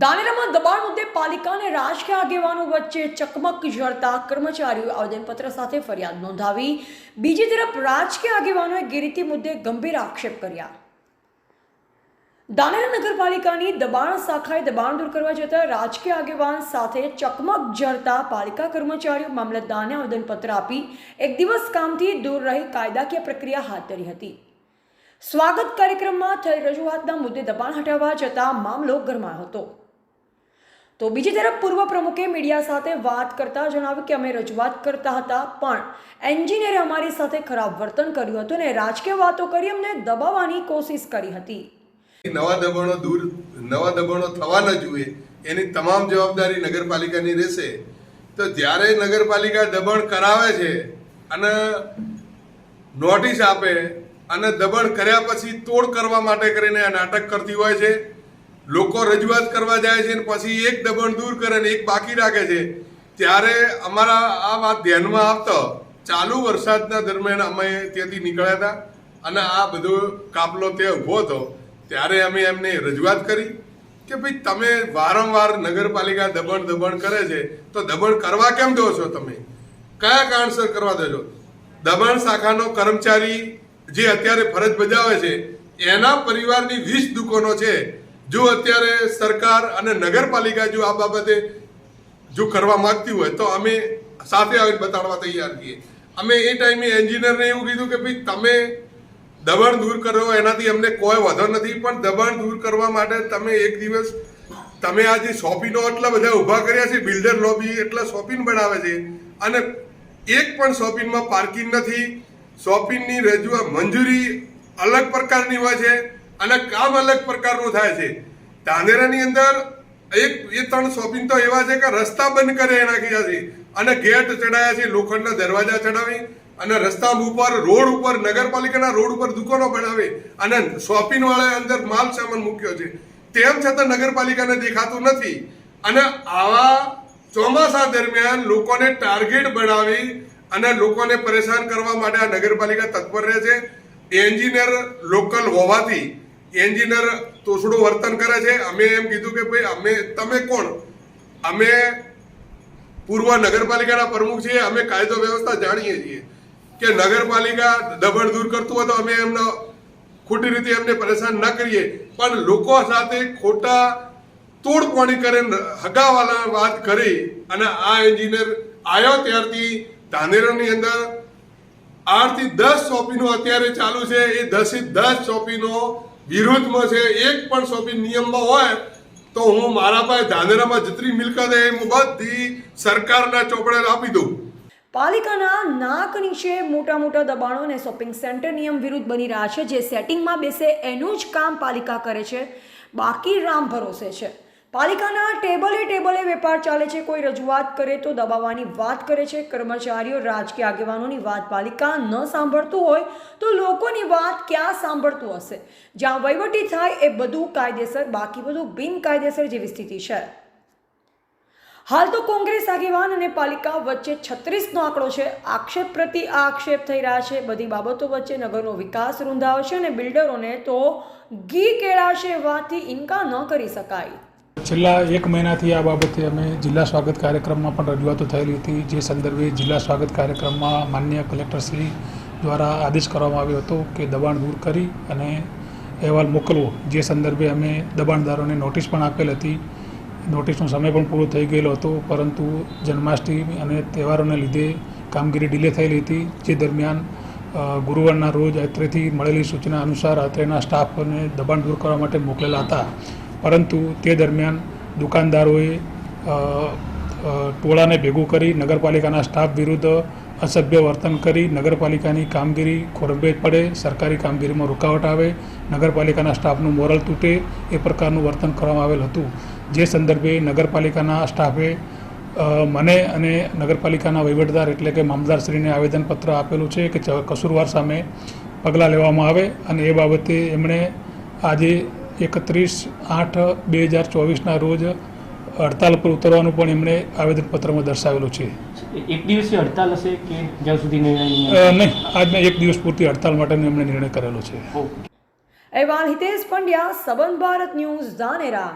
દાનેરામાં દબાણ મુદ્દે પાલિકા અને રાજકીય આગેવાનો વચ્ચે ચકમક ઝડતા કર્મચારીઓએ આવેદનપત્ર સાથે ફરિયાદ નોંધાવી. બીજી તરફ રાજકીય આગેવાનોએ ગેરરીતિ મુદ્દે ગંભીર આક્ષેપ કર્યા. દાનેરા નગરપાલિકાની દબાણ શાખાએ દબાણ દૂર કરવા જતા રાજકીય આગેવાન સાથે ચકમક ઝડતા પાલિકા કર્મચારીઓ મામલતદારને આવેદનપત્ર આપી એક દિવસ કામથી દૂર રહી કાયદાકીય પ્રક્રિયા હાથ ધરી હતી. સ્વાગત કાર્યક્રમમાં થયેલ રજૂઆતના મુદ્દે દબાણ હટાવવા જતા મામલો ગરમાયો હતો. તો બીજી તરફ પૂર્વ પ્રમુખે મીડિયા સાથે વાત કરતા જણાવ્યું કે અમે રજૂઆત કરતા હતા પણ એન્જિનિયરે અમારી સાથે ખરાબ વર્તન કર્યું હતું અને રાજકીય વાતો કરી અમને દબાવવાની કોશિશ કરી હતી. નવા દબાણો થવા ન જોઈએ એની તમામ જવાબદારી નગરપાલિકાની રહેશે. તો જ્યારે નગરપાલિકા દબાણ કરાવે છે અને નોટિસ આપે અને દબાણ કર્યા પછી તોડ કરવા માટે કરીને આ નાટક કરતી હોય છે. લોકો રજૂઆત કરવા જાય છે અને પછી એક દબાણ દૂર કરે ને એક બાકી રાખે છે. ત્યારે અમારા આ વાત ધ્યાનમાં આવતો ચાલુ વરસાદના દરમિયાન અમે ત્યાંથી નીકળ્યા હતા અને આ બધો કાફલો ત્યાં ઊભો હતો. ત્યારે અમે એમને રજૂઆત કરી કે ભાઈ તમે વારંવાર નગરપાલિકા દબાણ કરે છે તો દબાણ કરવા કેમ દો છો? તમે કયા કારણસર કરવા દો છો? દબાણ શાખાનો કર્મચારી જે અત્યારે ફરજ બજાવે છે એના પરિવારની 20 દુકાનો છે. જો અત્યારે સરકાર અને નગરપાલિકા જો આ બાબતે જો કરવા માંગતી હોય તો અમે સાથે આવીને બતાડવા તૈયાર છીએ. અમે એ ટાઈમે એન્જિનિયરને એવું કીધું કે ભાઈ તમે દબાણ દૂર કરો એનાથી અમને કોઈ વાંધો નથી, પણ દબાણ દૂર કરવા માટે તમે એક દિવસ તમે આ જે શોપિંગો એટલા બધા ઊભા કર્યા છે, બિલ્ડર લોબી એટલા શોપિંગ બનાવે છે અને એક પણ શોપિંગમાં પાર્કિંગ નથી. શોપિંગની રજૂઆત મંજૂરી અલગ પ્રકારની હોય છે અને કામ અલગ પ્રકારનું થાય છે. ધાનેરાની અંદર એ 3 શોપિંગ તો એવા છે કે રસ્તા બંધ કરે નાખ્યા છે અને ગેટ ચડાયા છે, લોખંડના દરવાજા ચડાવી અને રસ્તા ઉપર રોડ ઉપર નગરપાલિકાના રોડ ઉપર દુકાનો બનાવે અને શોપિંગ વાળા અંદર માલ સામાન મૂક્યો છે. તેમ છતાં નગરપાલિકાને દેખાતું નથી અને આવા ચોમાસા દરમિયાન લોકોને ટાર્ગેટ બનાવી અને લોકોને પરેશાન કરવા માટે આ નગરપાલિકા તત્પર રહે છે. એન્જિનિયર લોકલ હોવાથી એન્જિનિયર તોછડું વર્તન કરે છે. અમે એમ કીધું કે ભાઈ તમે કોણ? અમે પૂર્વ નગરપાલિકાના પ્રમુખ છીએ, અમે કાયદો વ્યવસ્થા જાણીએ છીએ કે નગરપાલિકા દબાણ દૂર કરતું હોય તો અમે એમને ખોટી રીતે એમને પરેશાન ન કરીએ, પણ લોકો સાથે ખોટા તોડપાણી કરીને હગાવાલા વાત કરી અને આ એન્જિનિયર આવ્યો ત્યારથી ધાનેરાની અંદર 8 થી 10 શોપિંગો અત્યારે ચાલુ છે. એ 10 થી 10 શોપિંગો વિરોધમાં છે. એક પણ શોપિંગ નિયમમાં હોય તો હું મારા પાસે ધાનેરામાં જેટલી મિલકત એ બધી સરકારના ચોપડે આપી દઉં. પાલિકાના નાક નીચે મોટા દબાણો અને શોપિંગ સેન્ટર નિયમ વિરુદ્ધ બની રહ્યા છે. જે સેટિંગમાં બેસે એનું જ કામ પાલિકા કરે છે, બાકી રામ ભરોસે છે. પાલિકાના ટેબલે વેપાર ચાલે છે. કોઈ રજૂઆત કરે તો દબાવવાની વાત કરે છે. કર્મચારીઓ રાજકીય આગેવાનોની વાત પાલિકા ન સાંભળતું હોય તો લોકોની વાત ક્યાં સાંભળતું હશે? જ્યાં વહીવટી થાય એ બધું કાયદેસર, બાકી બધું બિનકાયદેસર જેવી સ્થિતિ છે. હાલ તો કોંગ્રેસ આગેવાન અને પાલિકા વચ્ચે 36નો આંકડો છે. આક્ષેપ પ્રતિ આક્ષેપ થઈ રહ્યા છે. બધી બાબતો વચ્ચે નગરનો વિકાસ રૂંધાવશે અને બિલ્ડરોને તો ઘી કેળાશે વાતથી ઇનકાર ન કરી શકાય. છેલ્લા 1 મહિનાથી આ બાબતે અમે જિલ્લા સ્વાગત કાર્યક્રમમાં પણ રજૂઆતો થયેલી હતી. જે સંદર્ભે જિલ્લા સ્વાગત કાર્યક્રમમાં માનનીય કલેક્ટરશ્રી દ્વારા આદેશ કરવામાં આવ્યો હતો કે દબાણ દૂર કરી અને અહેવાલ મોકલવો. જે સંદર્ભે અમે દબાણદારોને નોટિસ પણ આપેલ હતી. નોટિસનો સમય પણ પૂરો થઈ ગયેલો હતો, પરંતુ જન્માષ્ટમી અને તહેવારોને લીધે કામગીરી ડિલે થયેલી હતી. જે દરમિયાન ગુરુવારના રોજ અત્રેથી મળેલી સૂચના અનુસાર અત્રેના સ્ટાફને દબાણ દૂર કરવા માટે મોકલેલા હતા, પરંતુ તે દરમિયાન દુકાનદારોએ ટોળાને ભેગું કરી નગરપાલિકાના સ્ટાફ વિરુદ્ધ અસભ્ય વર્તન કરી નગરપાલિકાની કામગીરી ખોરંભે પડે, સરકારી કામગીરીમાં રૂકાવટ આવે, નગરપાલિકાના સ્ટાફનું મોરલ તૂટે એ પ્રકારનું વર્તન કરવામાં આવેલ હતું. જે સંદર્ભે નગરપાલિકાના સ્ટાફે મને અને નગરપાલિકાના વહીવટદાર એટલે કે મામલતદારશ્રીને આવેદનપત્ર આપેલું છે કે કસૂરવાર સામે પગલાં લેવામાં આવે અને એ બાબતે એમણે આજે 31/8/2024ના રોજ હડતાલ પર ઉતરવાનું પણ એમણે આવેદનપત્રમાં દર્શાવેલું છે. એક દિવસની હડતાલ હશે કે જ્યાં સુધી નહીં, આજના 1 દિવસ પૂરતી હડતાલ માટેનો એમણે નિર્ણય કરેલો છે. અહેવાલ હિતેશ પંડ્યા, સંબંધ ભારત ન્યૂઝ, ધાનેરા.